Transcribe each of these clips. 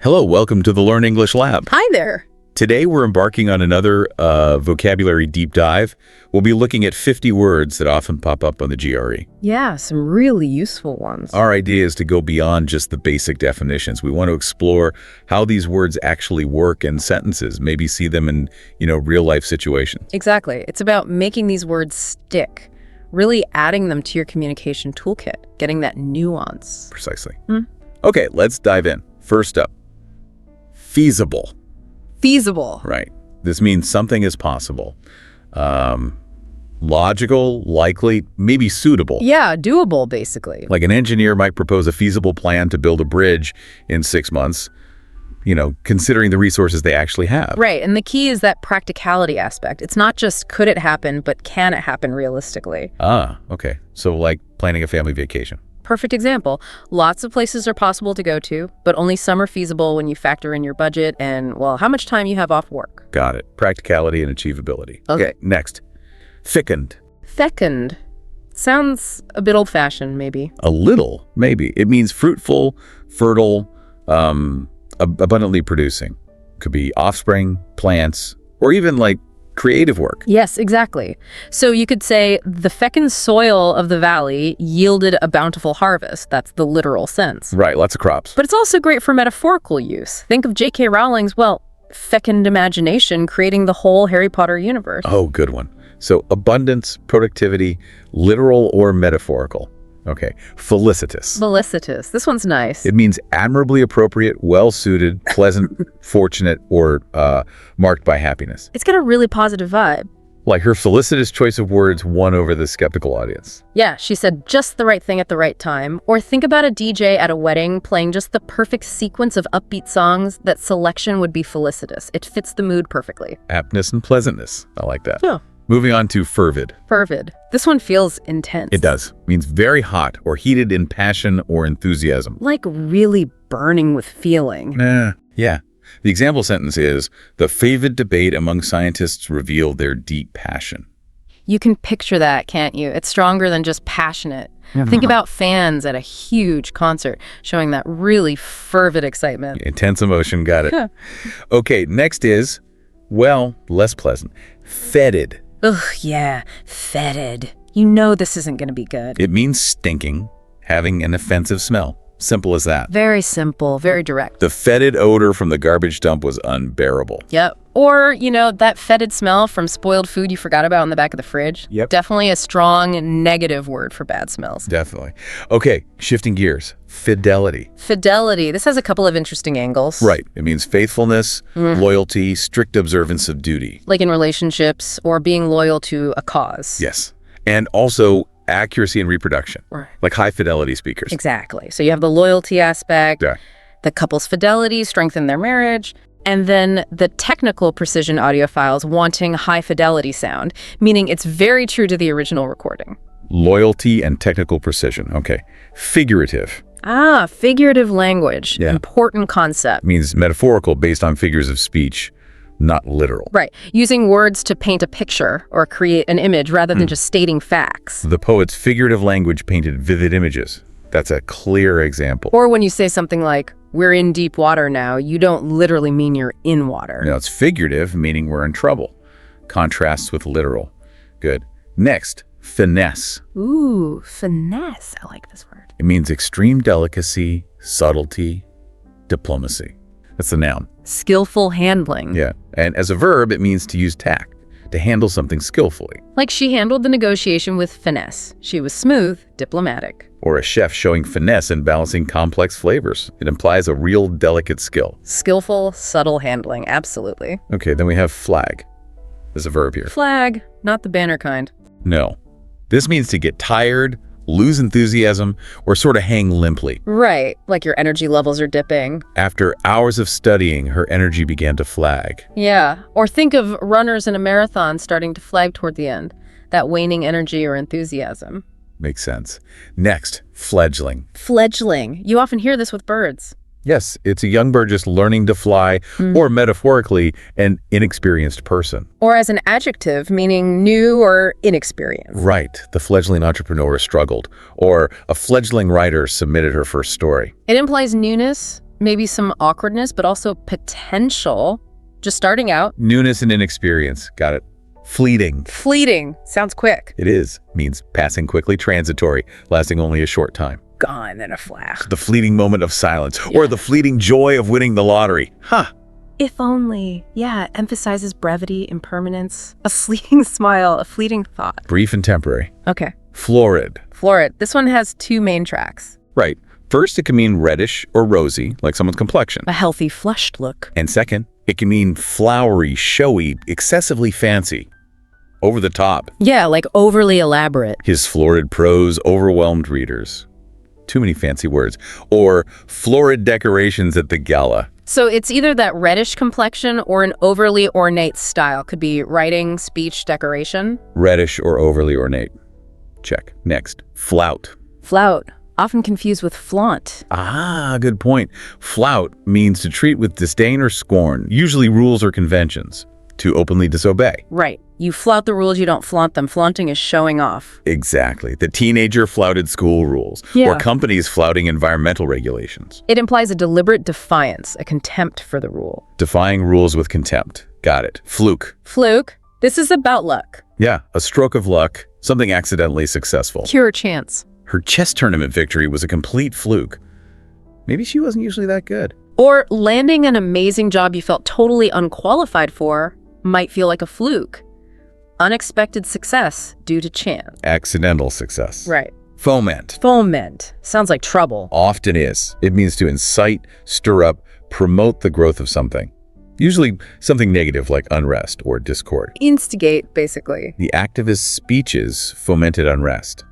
Hello, welcome to the Learn English Lab. Hi there. Today we're embarking on another vocabulary deep dive. We'll be looking at 50 words that often pop up on the GRE. Yeah, some really useful ones. Our idea is to go beyond just the basic definitions. We want to explore how these words actually work in sentences, maybe see them in, real-life situations. Exactly. It's about making these words stick, really adding them to your communication toolkit, getting that nuance. Precisely. Okay, let's dive in. First up, feasible. Feasible. Right. This means something is possible. Logical, likely, maybe suitable. Yeah, doable, basically. Like an engineer might propose a feasible plan to build a bridge in 6 months, considering the resources they actually have. Right, and the key is that practicality aspect. It's not just could it happen, but can it happen realistically? Ah, okay. So like planning a family vacation. Perfect example. Lots of places are possible to go to, but only some are feasible when you factor in your budget and, well, how much time you have off work. Got it. Practicality and achievability. Okay, next. Fecund. Fecund. Sounds a bit old-fashioned, maybe. A little, maybe. It means fruitful, fertile, abundantly producing. Could be offspring, plants, or even like creative work. Yes, exactly. So you could say the fecund soil of the valley yielded a bountiful harvest. That's the literal sense. Right, lots of crops. But it's also great for metaphorical use. Think of J.K. Rowling's, fecund imagination creating the whole Harry Potter universe. Oh, good one. So abundance, productivity, literal or metaphorical. Okay, felicitous. Felicitous. This one's nice. It means admirably appropriate, well-suited, pleasant, fortunate, or marked by happiness. It's got a really positive vibe. Like her felicitous choice of words won over the skeptical audience. Yeah, she said just the right thing at the right time. Or think about a DJ at a wedding playing just the perfect sequence of upbeat songs. That selection would be felicitous. It fits the mood perfectly. Aptness and pleasantness. I like that. Yeah. Moving on to fervid. Fervid. This one feels intense. It does. Means very hot or heated in passion or enthusiasm. Like really burning with feeling. Yeah. The example sentence is, the fervid debate among scientists revealed their deep passion. You can picture that, can't you? It's stronger than just passionate. Think about fans at a huge concert showing that really fervid excitement. Intense emotion, got it. Okay, next is, less pleasant. Fetid. Ugh, yeah, fetid. You know this isn't going to be good. It means stinking, having an offensive smell. Simple as that. Very simple, very direct. The fetid odor from the garbage dump was unbearable. Yep. Or, that fetid smell from spoiled food you forgot about in the back of the fridge. Yep. Definitely a strong negative word for bad smells. Definitely. Okay, shifting gears. Fidelity. Fidelity. This has a couple of interesting angles. Right. It means faithfulness, loyalty, strict observance of duty. Like in relationships or being loyal to a cause. Yes. And also accuracy and reproduction. Right. Like high fidelity speakers. Exactly. So you have the loyalty aspect, Yeah. the couple's fidelity, strengthen their marriage, and then the technical precision audiophiles wanting high fidelity sound, meaning it's very true to the original recording. Loyalty and technical precision. Okay. Figurative. Figurative language. Yeah. Important concept. Means metaphorical based on figures of speech, not literal. Right. Using words to paint a picture or create an image rather than just stating facts. The poet's figurative language painted vivid images. That's a clear example. Or when you say something like, we're in deep water now, you don't literally mean you're in water. Now, it's figurative, meaning we're in trouble. Contrasts with literal. Good. Next, finesse. Ooh, finesse. I like this word. It means extreme delicacy, subtlety, diplomacy. That's the noun. Skillful handling. Yeah. And as a verb, it means to use tact, to handle something skillfully. Like she handled the negotiation with finesse. She was smooth, diplomatic. Or a chef showing finesse in balancing complex flavors. It implies a real delicate skill. Skillful, subtle handling. Absolutely. Okay, then we have flag. There's a verb here. Flag, not the banner kind. No. This means to get tired, lose enthusiasm, or sort of hang limply. Right, like your energy levels are dipping. After hours of studying, her energy began to flag. Yeah, or think of runners in a marathon starting to flag toward the end. That waning energy or enthusiasm. Makes sense. Next, fledgling. Fledgling. You often hear this with birds. Yes, it's a young bird just learning to fly, or metaphorically, an inexperienced person. Or as an adjective, meaning new or inexperienced. Right. The fledgling entrepreneur struggled, or a fledgling writer submitted her first story. It implies newness, maybe some awkwardness, but also potential. Just starting out. Newness and inexperience. Got it. Fleeting. Fleeting. Sounds quick. It is. Means passing quickly, transitory, lasting only a short time. Gone in a flash. The fleeting moment of silence, or the fleeting joy of winning the lottery. Huh. If only. Yeah, it emphasizes brevity, impermanence, a fleeting smile, a fleeting thought. Brief and temporary. Okay. Florid. Florid. This one has two main tracks. Right. First, it can mean reddish or rosy, like someone's complexion. A healthy, flushed look. And second, it can mean flowery, showy, excessively fancy. Over the top. Yeah, like overly elaborate. His florid prose overwhelmed readers. Too many fancy words. Or florid decorations at the gala. So it's either that reddish complexion or an overly ornate style. Could be writing, speech, decoration. Reddish or overly ornate. Check. Next. Flout. Flout. Often confused with flaunt. Ah, good point. Flout means to treat with disdain or scorn, usually rules or conventions. To openly disobey. Right. You flout the rules, you don't flaunt them. Flaunting is showing off. Exactly. The teenager flouted school rules. Yeah. Or companies flouting environmental regulations. It implies a deliberate defiance, a contempt for the rule. Defying rules with contempt. Got it. Fluke. Fluke. This is about luck. Yeah, a stroke of luck, something accidentally successful. Pure chance. Her chess tournament victory was a complete fluke. Maybe she wasn't usually that good. Or landing an amazing job you felt totally unqualified for might feel like a fluke. Unexpected success due to chance. Accidental success. Right. Foment. Foment. Sounds like trouble. Often is. It means to incite, stir up, promote the growth of something. Usually something negative like unrest or discord. Instigate, basically. The activist speeches fomented unrest.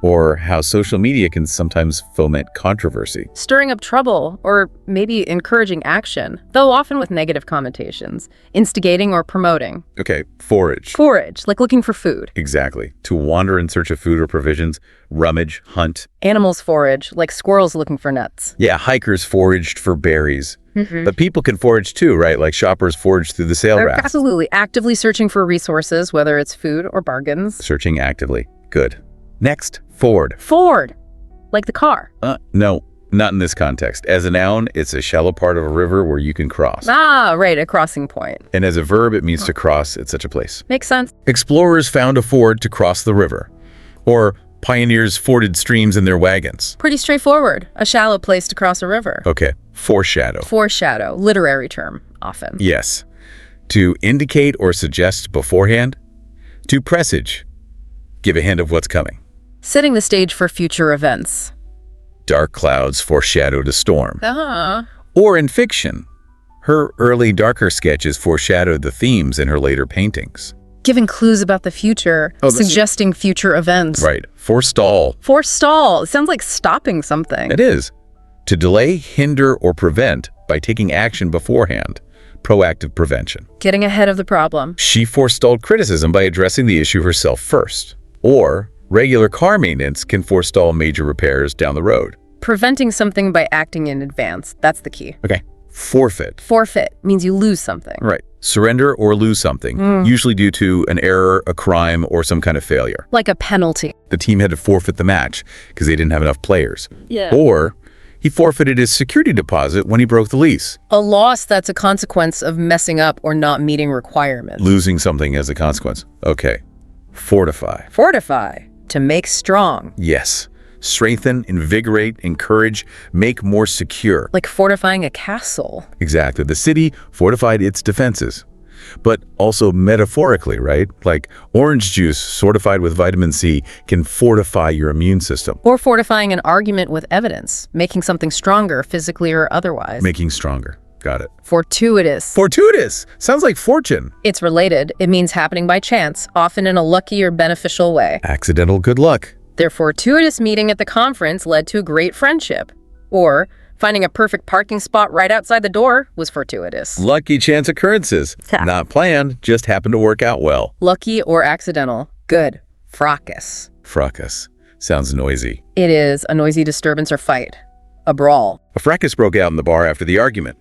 Or how social media can sometimes foment controversy. Stirring up trouble, or maybe encouraging action, though often with negative connotations. Instigating or promoting. Okay, forage. Forage, like looking for food. Exactly. To wander in search of food or provisions, rummage, hunt. Animals forage, like squirrels looking for nuts. Yeah, hikers foraged for berries. But people can forage too, right? Like shoppers forage through the sale racks. Absolutely. Actively searching for resources, whether it's food or bargains. Searching actively. Good. Next, ford. Ford, like the car. No, not in this context. As a noun, it's a shallow part of a river where you can cross. Ah, right, a crossing point. And as a verb, it means to cross at such a place. Makes sense. Explorers found a ford to cross the river. Or pioneers forded streams in their wagons. Pretty straightforward. A shallow place to cross a river. Okay, foreshadow. Foreshadow, literary term, often. Yes. To indicate or suggest beforehand. To presage. Give a hint of what's coming. Setting the stage for future events. Dark clouds foreshadowed a storm. Ah. Or in fiction, her early darker sketches foreshadowed the themes in her later paintings. Giving clues about the future, suggesting future events. Right. Forestall. Forestall. It sounds like stopping something. It is. To delay, hinder, or prevent by taking action beforehand. Proactive prevention. Getting ahead of the problem. She forestalled criticism by addressing the issue herself first. Or regular car maintenance can forestall major repairs down the road. Preventing something by acting in advance. That's the key. Okay. Forfeit. Forfeit means you lose something. Right. Surrender or lose something, usually due to an error, a crime, or some kind of failure. Like a penalty. The team had to forfeit the match because they didn't have enough players. Yeah. Or he forfeited his security deposit when he broke the lease. A loss that's a consequence of messing up or not meeting requirements. Losing something as a consequence. Okay. Fortify. Fortify. To make strong. Yes. Strengthen, invigorate, encourage, make more secure. Like fortifying a castle. Exactly. The city fortified its defenses. But also metaphorically, right? Like orange juice fortified with vitamin C can fortify your immune system. Or fortifying an argument with evidence. Making something stronger, physically or otherwise. Making stronger. Got it. Fortuitous. Fortuitous. Sounds like fortune. It's related. It means happening by chance, often in a lucky or beneficial way. Accidental good luck. Their fortuitous meeting at the conference led to a great friendship. Or finding a perfect parking spot right outside the door was fortuitous. Lucky chance occurrences. Not planned, just happened to work out well. Lucky or accidental. Good. Fractious. Fracas. Sounds noisy. It is a noisy disturbance or fight. A brawl. A fracas broke out in the bar after the argument.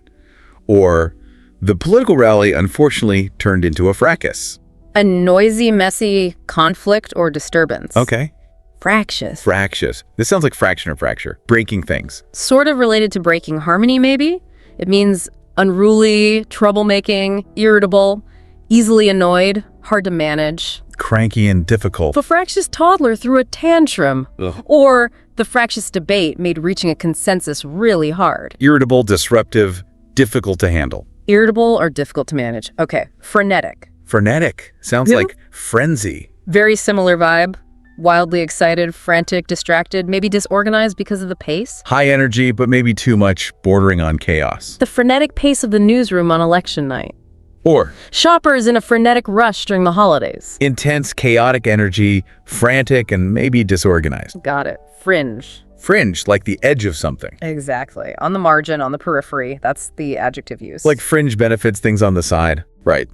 Or the political rally unfortunately turned into a fracas. A noisy, messy conflict or disturbance. Okay. Fractious. Fractious. This sounds like fraction or fracture. Breaking things. Sort of related to breaking harmony, maybe? It means unruly, troublemaking, irritable, easily annoyed, hard to manage. Cranky and difficult. The fractious toddler threw a tantrum. Ugh. Or the fractious debate made reaching a consensus really hard. Irritable, disruptive, difficult to handle. Irritable or difficult to manage. Okay, frenetic. Frenetic. Sounds like frenzy. Very similar vibe. Wildly excited, frantic, distracted, maybe disorganized because of the pace. High energy, but maybe too much, bordering on chaos. The frenetic pace of the newsroom on election night. Or Shoppers in a frenetic rush during the holidays. intense, chaotic energy, frantic, and maybe disorganized. Got it. Fringe. Fringe, like the edge of something. Exactly. On the margin, on the periphery. That's the adjective use. Like fringe benefits, things on the side. Right.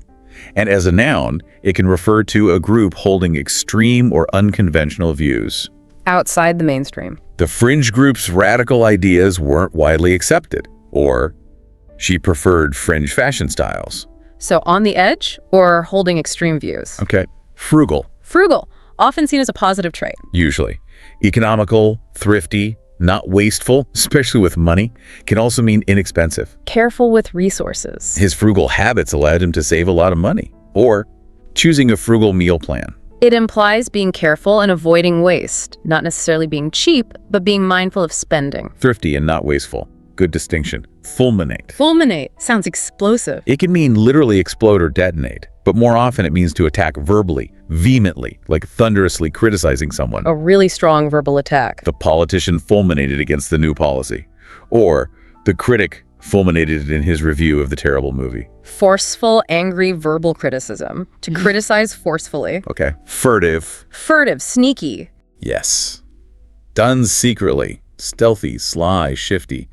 And as a noun, it can refer to a group holding extreme or unconventional views. outside the mainstream. The fringe group's radical ideas weren't widely accepted, or she preferred fringe fashion styles. So on the edge or holding extreme views. Okay. Frugal, Frugal, often seen as a positive trait. usually. Economical, thrifty, not wasteful, especially with money, can also mean inexpensive. Careful with resources. His frugal habits allowed him to save a lot of money. Or choosing a frugal meal plan. It implies being careful and avoiding waste, not necessarily being cheap, but being mindful of spending. Thrifty and not wasteful. Good distinction. Fulminate. Fulminate sounds explosive. It can mean literally explode or detonate, but more often it means to attack verbally, vehemently, like thunderously criticizing someone. A really strong verbal attack. The politician fulminated against the new policy. Or the critic fulminated in his review of the terrible movie. Forceful, angry verbal criticism. To criticize forcefully. Okay. Furtive. Furtive, sneaky. Yes. Done secretly. Stealthy, sly, shifty.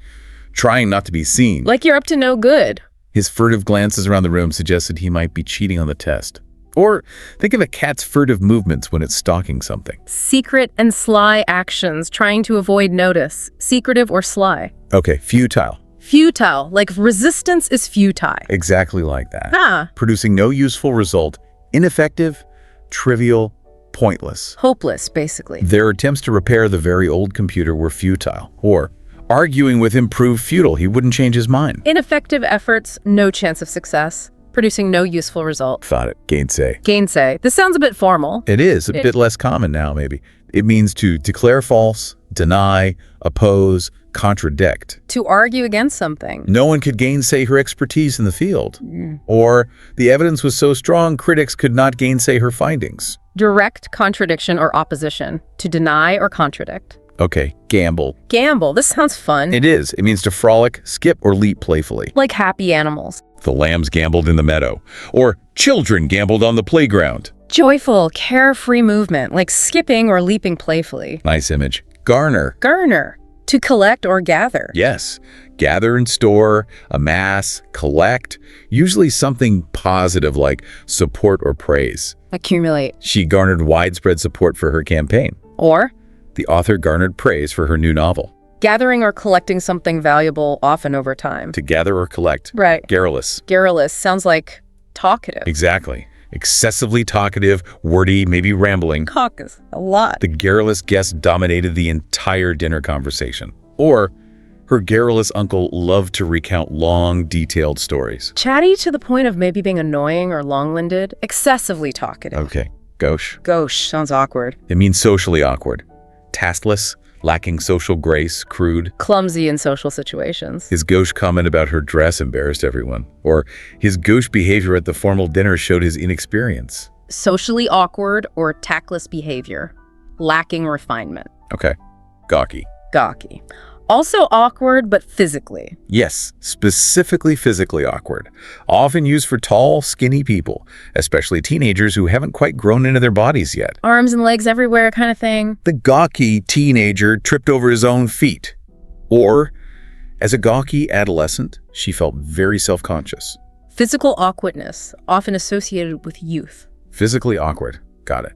Trying not to be seen. Like you're up to no good. His furtive glances around the room suggested he might be cheating on the test. Or think of a cat's furtive movements when it's stalking something. Secret and sly actions, trying to avoid notice. Secretive or sly. Okay, futile. Futile, like resistance is futile. Exactly like that. Ah, Producing no useful result. Ineffective, trivial, pointless. hopeless, basically. Their attempts to repair the very old computer were futile. Or arguing with him proved futile. He wouldn't change his mind. Ineffective efforts, no chance of success. Producing no useful result. Thought it. Gainsay. Gainsay. This sounds a bit formal. It is a bit less common now, maybe. It means to declare false, deny, oppose, contradict. To argue against something. No one could gainsay her expertise in the field. Or the evidence was so strong, critics could not gainsay her findings. Direct contradiction or opposition. To deny or contradict. Okay, gamble. Gamble. This sounds fun. It is. It means to frolic, skip, or leap playfully. Like happy animals. The lambs gambled in the meadow. Or children gambled on the playground. Joyful, carefree movement, like skipping or leaping playfully. Nice image. Garner. Garner. To collect or gather. Yes. Gather and store, amass, collect. Usually something positive like support or praise. Accumulate. She garnered widespread support for her campaign. Or The author garnered praise for her new novel. gathering or collecting something valuable, often over time. To gather or collect. Right. Garrulous. Garrulous sounds like talkative. Exactly. Excessively talkative, wordy, maybe rambling. Caucus. A lot. The garrulous guest dominated the entire dinner conversation. Or her garrulous uncle loved to recount long, detailed stories. Chatty to the point of maybe being annoying or long-winded. Excessively talkative. Okay. Gauche. Gauche sounds awkward. It means socially awkward. Tasteless, lacking social grace, crude. Clumsy in social situations. His gauche comment about her dress embarrassed everyone. Or his gauche behavior at the formal dinner showed his inexperience. Socially awkward or tactless behavior. Lacking refinement. Okay. Gawky. Gawky. Also awkward, but physically. Yes, specifically physically awkward. Often used for tall, skinny people, especially teenagers who haven't quite grown into their bodies yet. Arms and legs everywhere kind of thing. The gawky teenager tripped over his own feet. Or, as a gawky adolescent, she felt very self-conscious. Physical awkwardness, often associated with youth. Physically awkward. Got it.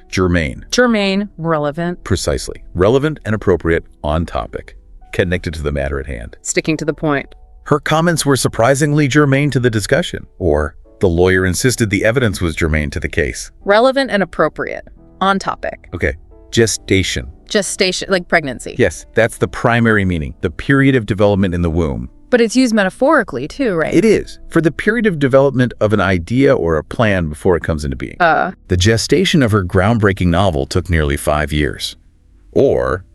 Germane. Germane, relevant. Precisely. Relevant and appropriate, on topic. Connected to the matter at hand. Sticking to the point. Her comments were surprisingly germane to the discussion. Or, the lawyer insisted the evidence was germane to the case. Relevant and appropriate. On topic. Okay. Gestation. Gestation, like pregnancy. Yes, that's the primary meaning, the period of development in the womb. But it's used metaphorically too, right? It is, for the period of development of an idea or a plan before it comes into being. The gestation of her groundbreaking novel took nearly 5 years. Or,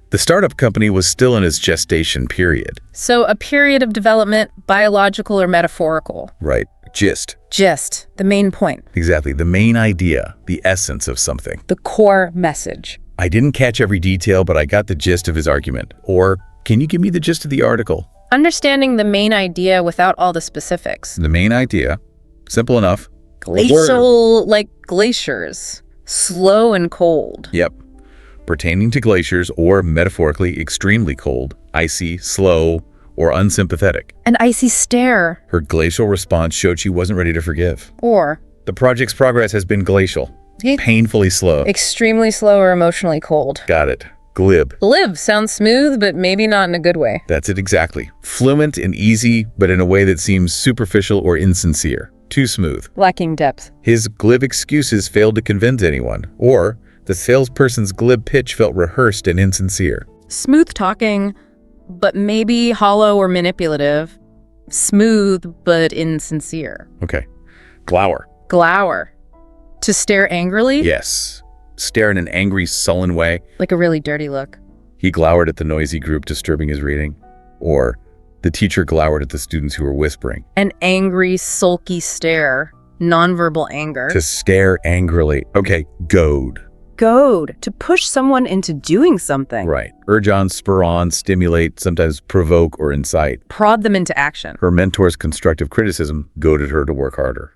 the startup company was still in its gestation period. So a period of development, biological or metaphorical? Right. Gist. Gist, the main point. Exactly. The main idea, the essence of something. The core message. I didn't catch every detail, but I got the gist of his argument. Or, can you give me the gist of the article? Understanding the main idea without all the specifics. The main idea. Simple enough. Glacial, like glaciers. Slow and cold. Yep. Pertaining to glaciers, or metaphorically extremely cold, icy, slow, or unsympathetic. An icy stare. Her glacial response showed she wasn't ready to forgive. Or The project's progress has been glacial. Painfully slow. extremely slow or emotionally cold. Got it. Glib. Glib sounds smooth, but maybe not in a good way. That's it exactly. Fluent and easy, but in a way that seems superficial or insincere. Too smooth. Lacking depth. His glib excuses failed to convince anyone, or the salesperson's glib pitch felt rehearsed and insincere. Smooth talking, but maybe hollow or manipulative. Smooth, but insincere. Okay. Glower. Glower. To stare angrily? Yes. Stare in an angry, sullen way. Like a really dirty look. He glowered at the noisy group disturbing his reading. Or the teacher glowered at the students who were whispering. An angry, sulky stare. Nonverbal anger. To stare angrily. Okay, goad. Goad. To push someone into doing something. Right. Urge on, spur on, stimulate, sometimes provoke or incite. Prod them into action. Her mentor's constructive criticism goaded her to work harder.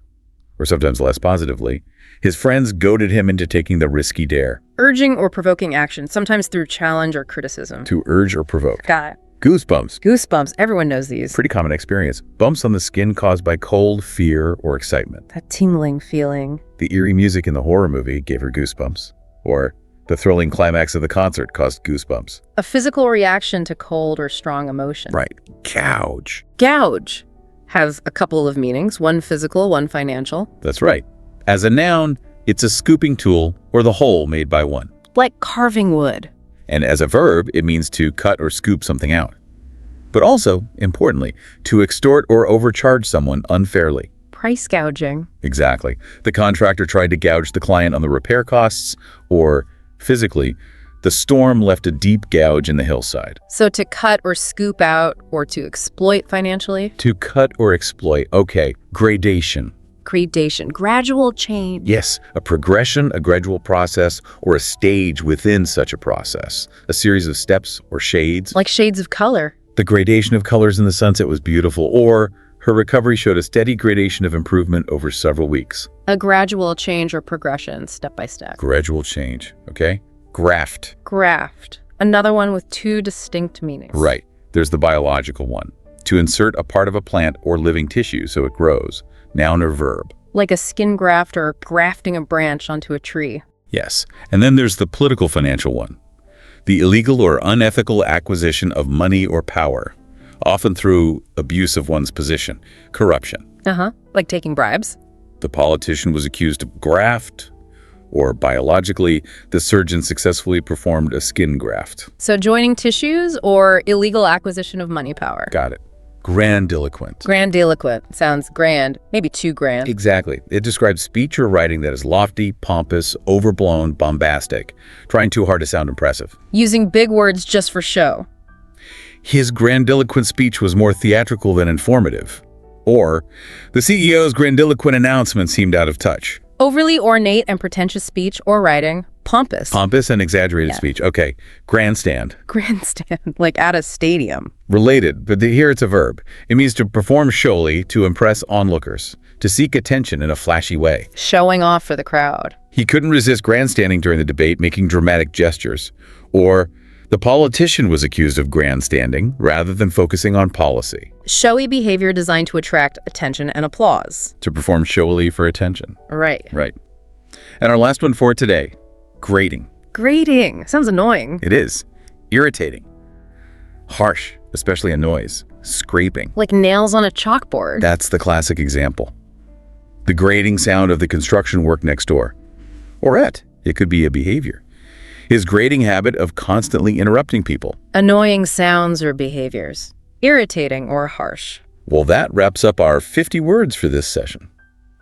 Or sometimes less positively, his friends goaded him into taking the risky dare. Urging or provoking action, sometimes through challenge or criticism. To urge or provoke. Got it. Goosebumps. Goosebumps. Everyone knows these. Pretty common experience. Bumps on the skin caused by cold, fear, or excitement. That tingling feeling. The eerie music in the horror movie gave her goosebumps. Or the thrilling climax of the concert caused goosebumps. A physical reaction to cold or strong emotion. Right. Gouge. Gouge has a couple of meanings, one physical, one financial. That's right. As a noun, it's a scooping tool or the hole made by one. Like carving wood. And as a verb, it means to cut or scoop something out. But also, importantly, to extort or overcharge someone unfairly. Price gouging. Exactly. The contractor tried to gouge the client on the repair costs, or physically, the storm left a deep gouge in the hillside. So to cut or scoop out or to exploit financially. To cut or exploit. Okay. Gradation. Gradation. Gradual change. Yes, a progression, a gradual process, or a stage within such a process. A series of steps or shades. Like shades of color. The gradation of colors in the sunset was beautiful, or her recovery showed a steady gradation of improvement over several weeks. A gradual change or progression, step by step. Gradual change, okay? Graft. Graft. Another one with two distinct meanings. Right. There's the biological one. To insert a part of a plant or living tissue so it grows. Noun or verb. Like a skin graft or grafting a branch onto a tree. Yes. And then there's the political financial one. The illegal or unethical acquisition of money or power, often through abuse of one's position. Corruption. Like taking bribes. The politician was accused of graft, or biologically, the surgeon successfully performed a skin graft. So joining tissues or illegal acquisition of money power. Got it. Grandiloquent. Grandiloquent. Sounds grand. Maybe too grand. Exactly. It describes speech or writing that is lofty, pompous, overblown, bombastic, trying too hard to sound impressive. Using big words just for show. His grandiloquent speech was more theatrical than informative. Or, the CEO's grandiloquent announcement seemed out of touch. Overly ornate and pretentious speech or writing. Pompous. Pompous and exaggerated speech. Okay. Grandstand. Grandstand. Like at a stadium. Related, but here it's a verb. It means to perform showily, to impress onlookers, to seek attention in a flashy way. Showing off for the crowd. He couldn't resist grandstanding during the debate, making dramatic gestures. Or, the politician was accused of grandstanding rather than focusing on policy. Showy behavior designed to attract attention and applause. To perform showily for attention. Right. Right. And our last one for today, grating. Grating. Sounds annoying. It is. Irritating. Harsh, especially a noise. Scraping. Like nails on a chalkboard. That's the classic example. The grating sound of the construction work next door. Or it could be a behavior. his grating habit of constantly interrupting people. Annoying sounds or behaviors. Irritating or harsh. Well, that wraps up our 50 words for this session.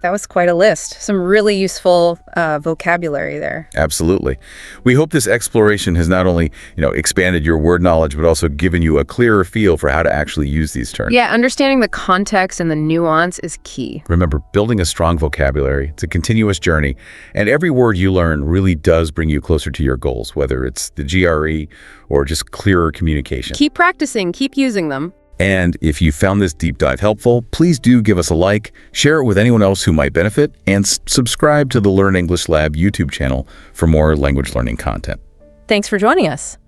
That was quite a list. Some really useful vocabulary there. Absolutely. We hope this exploration has not only, expanded your word knowledge, but also given you a clearer feel for how to actually use these terms. Yeah, understanding the context and the nuance is key. Remember, building a strong vocabulary, it's a continuous journey, and every word you learn really does bring you closer to your goals, whether it's the GRE or just clearer communication. Keep practicing, keep using them. And if you found this deep dive helpful, please do give us a like, share it with anyone else who might benefit, and subscribe to the Learn English Lab YouTube channel for more language learning content. Thanks for joining us.